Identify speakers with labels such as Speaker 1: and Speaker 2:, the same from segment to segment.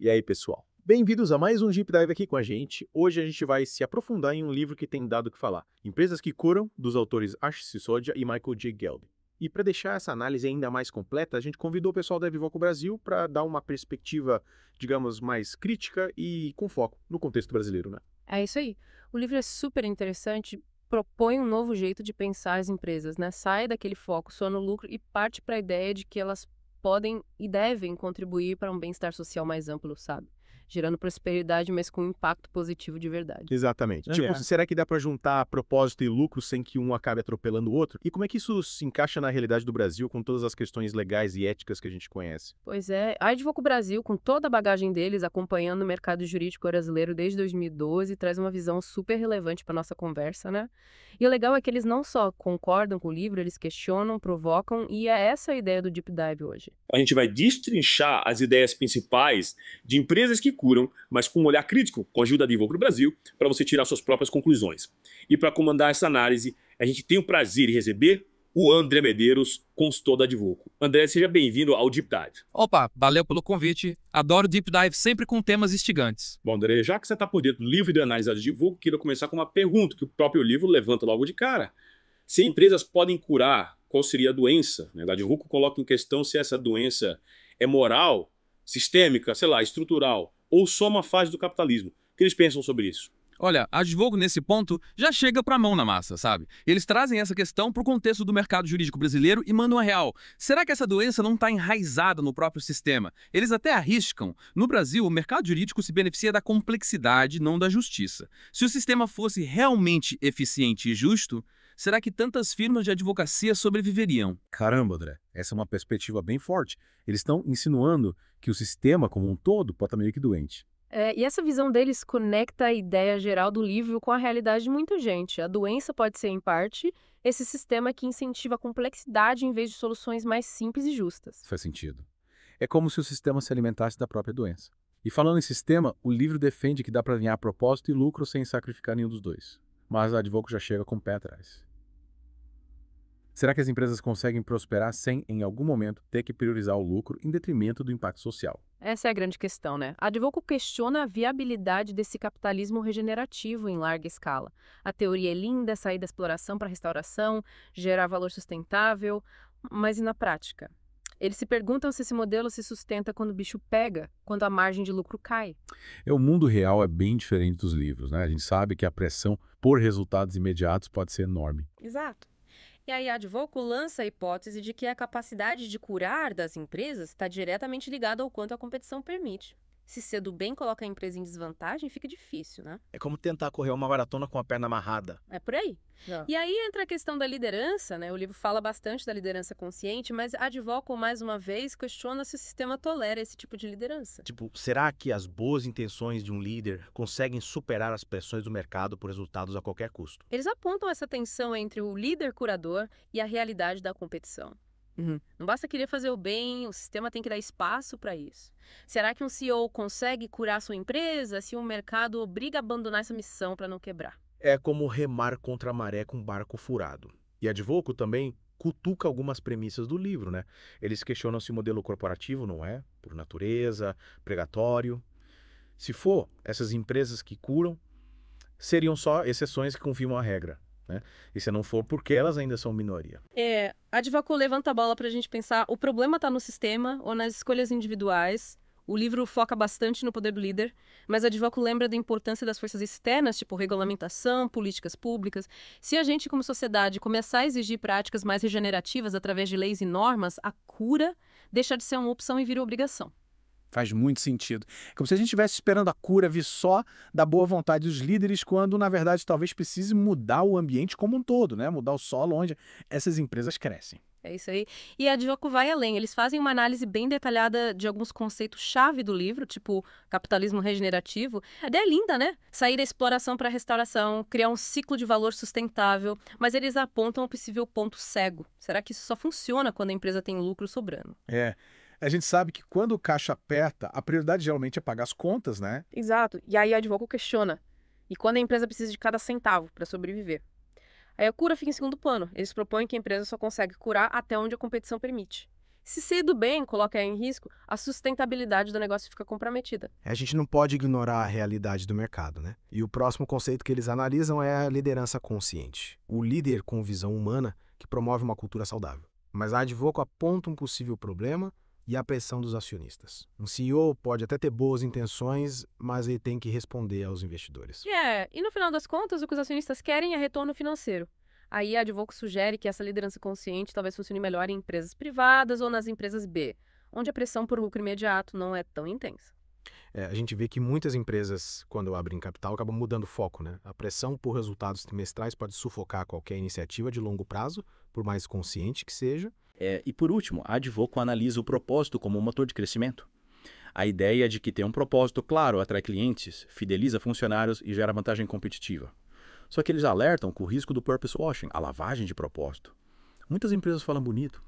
Speaker 1: E aí, pessoal? Bem-vindos a mais um Deep Dive aqui com a gente. Hoje a gente vai se aprofundar em um livro que tem dado o que falar. Empresas que Curam, dos autores Ashish Sisodia e Michael J. Gelb. E para deixar essa análise ainda mais completa, a gente convidou o pessoal da Vivoco Brasil para dar uma perspectiva, digamos, mais crítica e com foco no contexto brasileiro, né?
Speaker 2: É isso aí. O livro é super interessante, propõe um novo jeito de pensar as empresas, né? Sai daquele foco só no lucro e parte para a ideia de que elas podem e devem contribuir para um bem-estar social mais amplo, sabe? Gerando prosperidade, mas com impacto positivo de verdade.
Speaker 1: Exatamente. Tipo,
Speaker 3: Aliás,
Speaker 1: será que dá para juntar propósito e lucro sem que um acabe atropelando o outro? E como é que isso se encaixa na realidade do Brasil com todas as questões legais e éticas que a gente conhece?
Speaker 2: Pois é, a Advoco Brasil, com toda a bagagem deles, acompanhando o mercado jurídico brasileiro desde 2012, traz uma visão super relevante para nossa conversa, né? E o legal é que eles não só concordam com o livro, eles questionam, provocam, e é essa a ideia do Deep Dive hoje.
Speaker 3: a gente vai destrinchar as ideias principais de empresas que curam, mas com um olhar crítico, com a ajuda da Evoco Brasil, para você tirar suas próprias conclusões. E para comandar essa análise, a gente tem o prazer de receber o André Medeiros, consultor da Advoco. André, seja bem-vindo ao Deep Dive.
Speaker 4: Opa, valeu pelo convite. Adoro Deep Dive sempre com temas instigantes.
Speaker 3: Bom, André, já que você está por dentro do livro de análise da Advoco, queria começar com uma pergunta que o próprio livro levanta logo de cara. Se empresas podem curar, qual seria a doença? A Advoco coloca em questão se essa doença é moral, sistêmica, sei lá, estrutural, ou só uma fase do capitalismo. O que eles pensam sobre isso?
Speaker 4: Olha, a Advogo nesse ponto já chega pra mão na massa, sabe? Eles trazem essa questão pro contexto do mercado jurídico brasileiro e mandam a real. Será que essa doença não está enraizada no próprio sistema? Eles até arriscam. No Brasil, o mercado jurídico se beneficia da complexidade, não da justiça. Se o sistema fosse realmente eficiente e justo, será que tantas firmas de advocacia sobreviveriam?
Speaker 1: Caramba, André, essa é uma perspectiva bem forte. Eles estão insinuando que o sistema como um todo pode estar meio que doente.
Speaker 2: E essa visão deles conecta a ideia geral do livro com a realidade de muita gente. A doença pode ser, em parte, esse sistema que incentiva a complexidade em vez de soluções mais simples e justas.
Speaker 1: Faz sentido. É como se o sistema se alimentasse da própria doença. E falando em sistema, o livro defende que dá para alinhar propósito e lucro sem sacrificar nenhum dos dois. Mas a Advoco já chega com o pé atrás. Será que as empresas conseguem prosperar sem, em algum momento, ter que priorizar o lucro em detrimento do impacto social?
Speaker 2: Essa é a grande questão, né? A Advoco questiona a viabilidade desse capitalismo regenerativo em larga escala. A teoria é linda, sair da exploração para a restauração, gerar valor sustentável, mas e na prática? Eles se perguntam se esse modelo se sustenta quando o bicho pega, quando a margem de lucro cai.
Speaker 1: O mundo real é bem diferente dos livros, né? A gente sabe que a pressão por resultados imediatos pode ser enorme.
Speaker 2: Exato. E aí a Advoco lança a hipótese de que a capacidade de curar das empresas está diretamente ligada ao quanto a competição permite. Se ser do bem coloca a empresa em desvantagem, fica difícil, né?
Speaker 5: É como tentar correr uma maratona com a perna amarrada.
Speaker 2: É por aí. E aí entra a questão da liderança, né? O livro fala bastante da liderança consciente, mas a Advoco, mais uma vez, questiona se o sistema tolera esse tipo de liderança.
Speaker 5: Tipo, será que as boas intenções de um líder conseguem superar as pressões do mercado por resultados a qualquer custo?
Speaker 2: Eles apontam essa tensão entre o líder curador e a realidade da competição. Não basta querer fazer o bem, o sistema tem que dar espaço para isso. Será que um CEO consegue curar sua empresa se o mercado obriga a abandonar essa missão para não quebrar?
Speaker 5: É como remar contra a maré com um barco furado. E a Advoco também cutuca algumas premissas do livro, né? Eles questionam se o modelo corporativo não é, por natureza, pregatório. Se for, essas empresas que curam seriam só exceções que confirmam a regra, né? E se não for, porque elas ainda são minoria.
Speaker 2: A Advoco levanta a bola para a gente pensar, o problema está no sistema ou nas escolhas individuais? O livro foca bastante no poder do líder, mas a Advoco lembra da importância das forças externas, tipo regulamentação, políticas públicas. Se a gente, como sociedade, começar a exigir práticas mais regenerativas através de leis e normas, a cura deixa de ser uma opção e vira obrigação.
Speaker 6: Faz muito sentido. É como se a gente estivesse esperando a cura vir só da boa vontade dos líderes, quando, na verdade, talvez precise mudar o ambiente como um todo, né? Mudar o solo onde essas empresas crescem.
Speaker 2: É isso aí. E a Advoco vai além. Eles fazem uma análise bem detalhada de alguns conceitos-chave do livro, tipo capitalismo regenerativo. A ideia é linda, né? Sair da exploração para a restauração, criar um ciclo de valor sustentável, mas eles apontam o possível ponto cego. Será que isso só funciona quando a empresa tem lucro sobrando?
Speaker 6: A gente sabe que quando o caixa aperta, a prioridade geralmente é pagar as contas, né?
Speaker 2: Exato. E aí a Advoco questiona. E quando a empresa precisa de cada centavo para sobreviver? Aí a cura fica em segundo plano. Eles propõem que a empresa só consegue curar até onde a competição permite. Se ser do bem coloca em risco, a sustentabilidade do negócio fica comprometida.
Speaker 7: A gente não pode ignorar a realidade do mercado, né? E o próximo conceito que eles analisam é a liderança consciente. O líder com visão humana que promove uma cultura saudável. Mas a Advoco aponta um possível problema e a pressão dos acionistas. Um CEO pode até ter boas intenções, mas ele tem que responder aos investidores.
Speaker 2: E no final das contas, o que os acionistas querem é retorno financeiro. Aí a Advoco sugere que essa liderança consciente talvez funcione melhor em empresas privadas ou nas empresas B, onde a pressão por lucro imediato não é tão intensa.
Speaker 7: A gente vê que muitas empresas, quando abrem capital, acabam mudando o foco, né? A pressão por resultados trimestrais pode sufocar qualquer iniciativa de longo prazo, por mais consciente que seja.
Speaker 8: E por último, a Advoco analisa o propósito como um motor de crescimento. A ideia de que ter um propósito claro atrai clientes, fideliza funcionários e gera vantagem competitiva. Só que eles alertam com o risco do purpose washing, a lavagem de propósito. Muitas empresas falam bonito,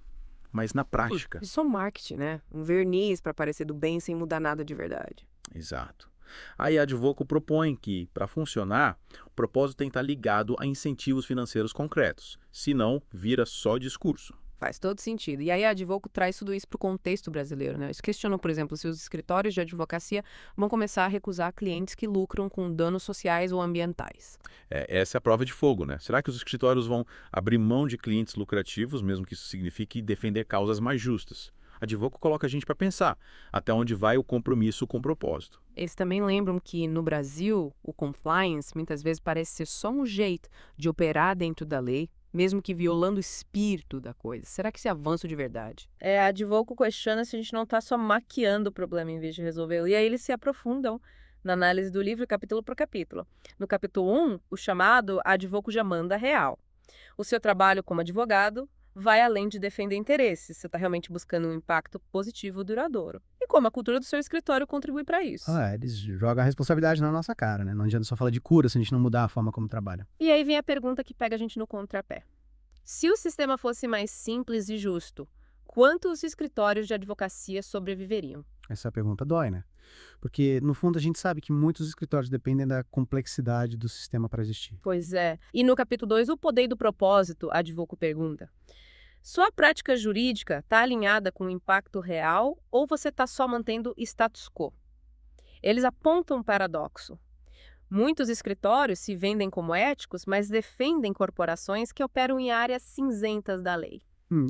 Speaker 8: mas na prática...
Speaker 9: Isso é marketing, né? Um verniz para parecer do bem sem mudar nada de verdade.
Speaker 8: Exato. Aí a Advoco propõe que, para funcionar, o propósito tem que estar ligado a incentivos financeiros concretos. Senão, vira só discurso.
Speaker 9: Faz todo sentido. E aí a Advoco traz tudo isso para o contexto brasileiro, né? Eles questionam, por exemplo, se os escritórios de advocacia vão começar a recusar clientes que lucram com danos sociais ou ambientais.
Speaker 8: Essa é a prova de fogo, né? Será que os escritórios vão abrir mão de clientes lucrativos, mesmo que isso signifique defender causas mais justas? A Advoco coloca a gente para pensar até onde vai o compromisso com o propósito.
Speaker 9: Eles também lembram que, no Brasil, o compliance muitas vezes parece ser só um jeito de operar dentro da lei, mesmo que violando o espírito da coisa. Será que isso é avanço de verdade?
Speaker 2: A Advoco questiona se a gente não está só maquiando o problema em vez de resolvê-lo. E aí eles se aprofundam na análise do livro capítulo por capítulo. No capítulo 1, o chamado A Advoco já manda real. O seu trabalho como advogado vai além de defender interesses. Você está realmente buscando um impacto positivo duradouro. E como a cultura do seu escritório contribui para isso.
Speaker 6: Eles jogam a responsabilidade na nossa cara, né? Não adianta só falar de cura se a gente não mudar a forma como trabalha.
Speaker 2: E aí vem a pergunta que pega a gente no contrapé. Se o sistema fosse mais simples e justo, quantos escritórios de advocacia sobreviveriam?
Speaker 6: Essa pergunta dói, né? Porque, no fundo, a gente sabe que muitos escritórios dependem da complexidade do sistema para existir.
Speaker 2: Pois é. E no capítulo 2, o poder do propósito, a Advoco pergunta. Sua prática jurídica está alinhada com o impacto real ou você está só mantendo status quo? Eles apontam um paradoxo. Muitos escritórios se vendem como éticos, mas defendem corporações que operam em áreas cinzentas da lei.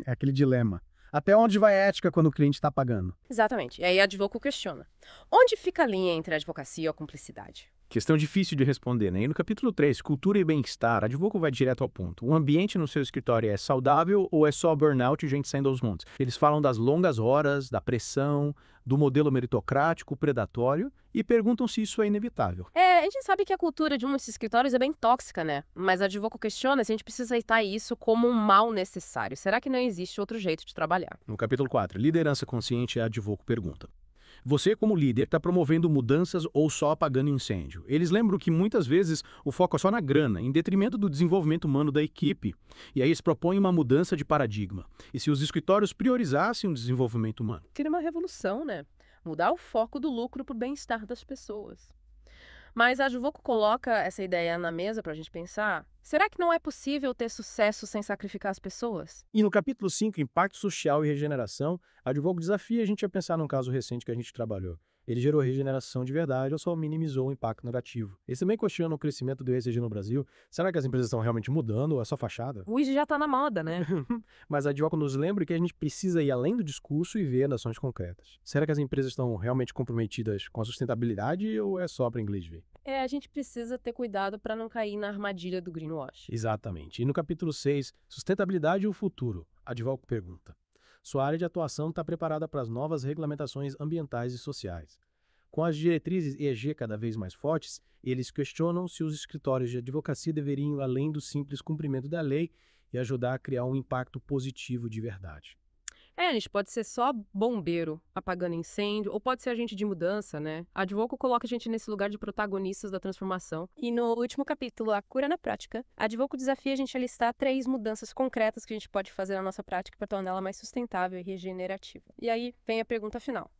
Speaker 6: É aquele dilema. Até onde vai a ética quando o cliente está pagando?
Speaker 2: Exatamente. E aí a Advoco questiona. Onde fica a linha entre a advocacia e a cumplicidade?
Speaker 5: Questão difícil de responder, né? E no capítulo 3, cultura e bem-estar, a Advoco vai direto ao ponto. O ambiente no seu escritório é saudável ou é só burnout e gente saindo aos montes? Eles falam das longas horas, da pressão, do modelo meritocrático, predatório e perguntam se isso é inevitável.
Speaker 2: A gente sabe que a cultura de muitos escritórios é bem tóxica, né? Mas a Advoco questiona se a gente precisa aceitar isso como um mal necessário. Será que não existe outro jeito de trabalhar?
Speaker 5: No capítulo 4, liderança consciente, a Advoco pergunta. Você, como líder, está promovendo mudanças ou só apagando incêndio? Eles lembram que muitas vezes o foco é só na grana, em detrimento do desenvolvimento humano da equipe. E aí eles propõem uma mudança de paradigma. E se os escritórios priorizassem o desenvolvimento humano?
Speaker 2: Queria uma revolução, né? Mudar o foco do lucro para o bem-estar das pessoas. Mas a Advoco coloca essa ideia na mesa para a gente pensar. Será que não é possível ter sucesso sem sacrificar as pessoas?
Speaker 5: E no capítulo 5, impacto social e regeneração, a Advoco desafia a gente a pensar num caso recente que a gente trabalhou. Ele gerou regeneração de verdade ou só minimizou o impacto negativo? Eles também questionam o crescimento do ESG no Brasil. Será que as empresas estão realmente mudando ou é só fachada?
Speaker 2: O IG já está na moda, né?
Speaker 5: Mas a Advoco nos lembra que a gente precisa ir além do discurso e ver ações concretas. Será que as empresas estão realmente comprometidas com a sustentabilidade ou é só para inglês ver?
Speaker 2: A gente precisa ter cuidado para não cair na armadilha do greenwash.
Speaker 5: Exatamente. E no capítulo 6, sustentabilidade e o futuro, a Advoco pergunta. Sua área de atuação está preparada para as novas regulamentações ambientais e sociais. Com as diretrizes ESG cada vez mais fortes, eles questionam se os escritórios de advocacia deveriam ir além do simples cumprimento da lei e ajudar a criar um impacto positivo de verdade.
Speaker 2: A gente pode ser só bombeiro apagando incêndio, ou pode ser agente de mudança, né? A Advoco coloca a gente nesse lugar de protagonistas da transformação. E no último capítulo, A Cura na Prática, a Advoco desafia a gente a listar 3 mudanças concretas que a gente pode fazer na nossa prática para torná-la mais sustentável e regenerativa. E aí vem a pergunta final.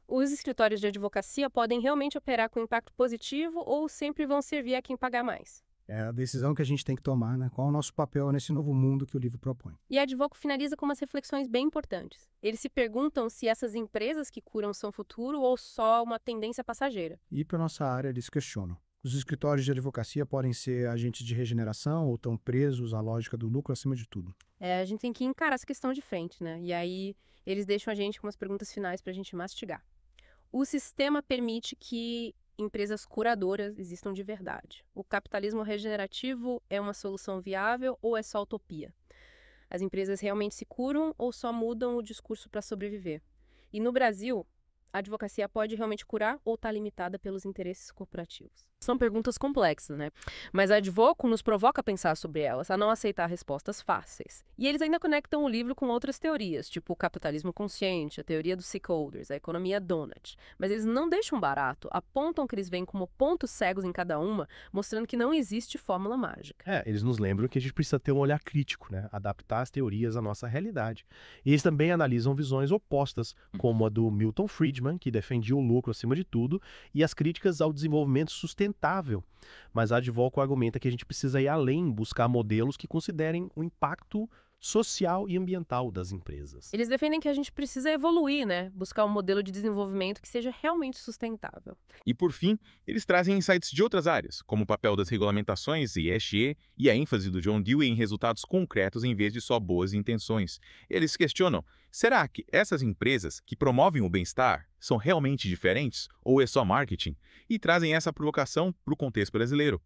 Speaker 2: Os escritórios de advocacia podem realmente operar com impacto positivo ou sempre vão servir a quem pagar mais?
Speaker 6: É a decisão que a gente tem que tomar, né? Qual é o nosso papel nesse novo mundo que o livro propõe.
Speaker 2: E a Advoco finaliza com umas reflexões bem importantes. Eles se perguntam se essas empresas que curam são futuro ou só uma tendência passageira.
Speaker 6: E para nossa área, eles questionam. Os escritórios de advocacia podem ser agentes de regeneração ou estão presos à lógica do lucro acima de tudo.
Speaker 2: A gente tem que encarar essa questão de frente, né? E aí eles deixam a gente com umas perguntas finais para a gente mastigar. O sistema permite que empresas curadoras existam de verdade. O capitalismo regenerativo é uma solução viável ou é só utopia? As empresas realmente se curam ou só mudam o discurso para sobreviver? E no Brasil, a advocacia pode realmente curar ou está limitada pelos interesses corporativos? São perguntas complexas, né? Mas a Advoco nos provoca a pensar sobre elas, a não aceitar respostas fáceis. E eles ainda conectam o livro com outras teorias, tipo o capitalismo consciente, a teoria dos stakeholders, a economia donut. Mas eles não deixam barato, apontam que eles veem como pontos cegos em cada uma, mostrando que não existe fórmula mágica.
Speaker 5: Eles nos lembram que a gente precisa ter um olhar crítico, né? Adaptar as teorias à nossa realidade. E eles também analisam visões opostas, como a do Milton Friedman, que defendia o lucro acima de tudo, e as críticas ao desenvolvimento sustentável. Mas a Advoco argumenta que a gente precisa ir além, buscar modelos que considerem o impacto social e ambiental das empresas.
Speaker 2: Eles defendem que a gente precisa evoluir, né? Buscar um modelo de desenvolvimento que seja realmente sustentável.
Speaker 10: E, por fim, eles trazem insights de outras áreas, como o papel das regulamentações e ESG e a ênfase do John Dewey em resultados concretos em vez de só boas intenções. Eles questionam, será que essas empresas que promovem o bem-estar são realmente diferentes ou é só marketing? E trazem essa provocação para o contexto brasileiro.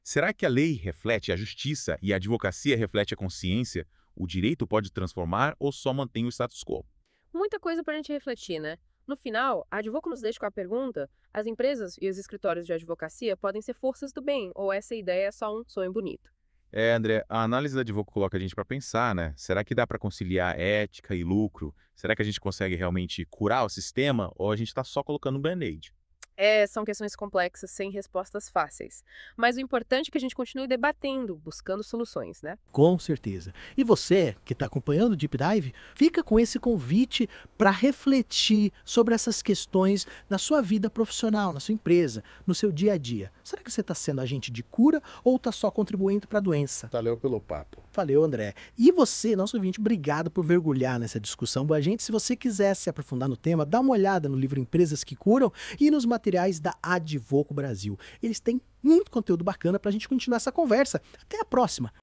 Speaker 10: Será que a lei reflete a justiça e a advocacia reflete a consciência? O direito pode transformar ou só mantém o status quo?
Speaker 2: Muita coisa para a gente refletir, né? No final, a Advoco nos deixa com a pergunta: as empresas e os escritórios de advocacia podem ser forças do bem, ou essa ideia é só um sonho bonito?
Speaker 10: André, a análise da Advoco coloca a gente para pensar, né? Será que dá para conciliar ética e lucro? Será que a gente consegue realmente curar o sistema ou a gente está só colocando um band-aid?
Speaker 2: São questões complexas, sem respostas fáceis. Mas o importante é que a gente continue debatendo, buscando soluções, né?
Speaker 11: Com certeza. E você, que está acompanhando o Deep Dive, fica com esse convite para refletir sobre essas questões na sua vida profissional, na sua empresa, no seu dia a dia. Será que você está sendo agente de cura ou está só contribuindo para a doença?
Speaker 5: Valeu pelo papo.
Speaker 11: Valeu, André. E você, nosso ouvinte, obrigado por mergulhar nessa discussão com a gente. Se você quiser se aprofundar no tema, dá uma olhada no livro Empresas que Curam e nos materiais da Advoco Brasil. Eles têm muito conteúdo bacana para a gente continuar essa conversa. Até a próxima!